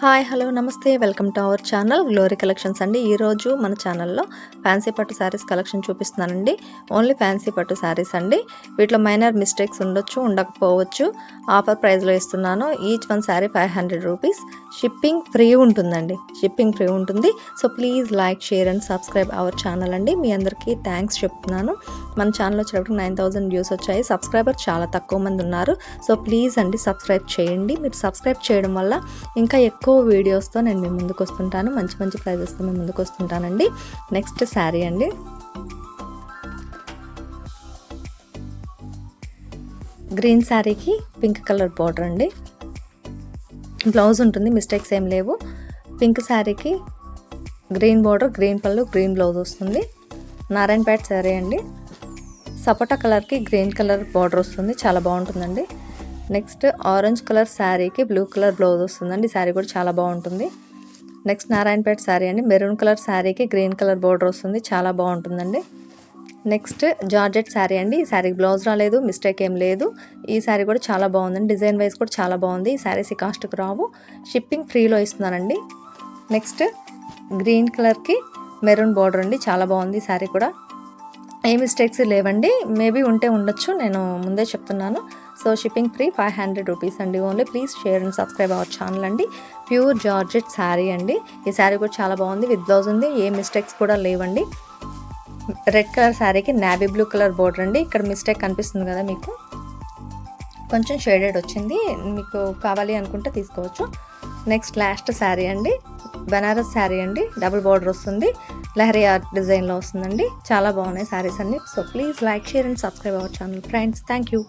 Hi hello నమస్తే welcome to our channel glory collections అండి. ఈరోజు మన ఛానల్లో ఫ్యాన్సీ పట్టు శారీస్ కలెక్షన్ చూపిస్తున్నానండి. ఓన్లీ ఫ్యాన్సీ పట్టు శారీస్ అండి. వీటిలో మైనర్ మిస్టేక్స్ ఉండొచ్చు, ఉండకపోవచ్చు. ఆఫర్ ప్రైస్లో ఇస్తున్నాను. Each one sari 500 rupees. Shipping free ఉంటుందండి. షిప్పింగ్ ఫ్రీ ఉంటుంది. So please like, share and subscribe our channel అండి. మీ అందరికీ థ్యాంక్స్ చెప్తున్నాను. మన ఛానల్ వచ్చేటప్పుడు 9000 వ్యూస్ వచ్చాయి. సబ్స్క్రైబర్ చాలా తక్కువ మంది ఉన్నారు. సో ప్లీజ్ అండి సబ్స్క్రైబ్ చేయండి. మీరు సబ్స్క్రైబ్ చేయడం వల్ల ఇంకా ఎక్కువ వీడియోస్తో నేను మీ ముందుకు వస్తుంటాను. మంచి మంచి ప్రైజెస్తో మీ ముందుకు వస్తుంటానండి. నెక్స్ట్ శారీ అండి. గ్రీన్ శారీకి పింక్ కలర్ బార్డర్ అండి. బ్లౌజ్ ఉంటుంది, మిస్టేక్స్ ఏం లేవు. పింక్ శారీకి గ్రీన్ బార్డర్, గ్రీన్ పళ్ళు, గ్రీన్ బ్లౌజ్ వస్తుంది. నారాయణపేట శారీ అండి. సపోటా కలర్కి గ్రీన్ కలర్ బార్డర్ వస్తుంది, చాలా బాగుంటుందండి. నెక్స్ట్ ఆరెంజ్ కలర్ శారీకి బ్లూ కలర్ బ్లౌజ్ వస్తుందండి. శారీ కూడా చాలా బాగుంటుంది. నెక్స్ట్ నారాయణపేట శారీ అండి. మెరూన్ కలర్ శారీకి గ్రీన్ కలర్ బార్డర్ వస్తుంది, చాలా బాగుంటుందండి. నెక్స్ట్ జార్జెట్ శారీ అండి. ఈ శారీకి బ్లౌజ్ రాలేదు, మిస్టేక్ ఏం లేదు. ఈ శారీ కూడా చాలా బాగుందండి. డిజైన్ వైజ్ కూడా చాలా బాగుంది. ఈ శారీస్ కాస్ట్కి రావు, షిప్పింగ్ ఫ్రీలో ఇస్తున్నానండి. నెక్స్ట్ గ్రీన్ కలర్కి మెరూన్ బార్డర్ అండి, చాలా బాగుంది. ఈ శారీ కూడా ఏ మిస్టేక్స్ లేవండి. మేబీ ఉంటే ఉండొచ్చు, నేను ముందే చెప్తున్నాను. సో షిప్పింగ్ ఫ్రీ 500 రూపీస్ అండి only. Please share and subscribe our channel అండి. ప్యూర్ జార్జెట్ శారీ అండి. ఈ శారీ కూడా చాలా బాగుంది, విత్ బ్లౌజ్ ఉంది. ఏ మిస్టేక్స్ కూడా లేవండి. రెడ్ కలర్ శారీకి నావీ బ్లూ కలర్ బోర్డర్ అండి. ఇక్కడ మిస్టేక్ కనిపిస్తుంది కదా మీకు, కొంచెం షేడెడ్ వచ్చింది. మీకు కావాలి అనుకుంటే తీసుకోవచ్చు. నెక్స్ట్ లాస్ట్ శారీ అండి. బనారస్ శారీ అండి. డబుల్ బార్డర్ వస్తుంది, లహరి ఆర్ట్ డిజైన్లో వస్తుందండి. చాలా బాగున్నాయి శారీస్ అన్ని. So please like, share and subscribe our channel friends. Thank you.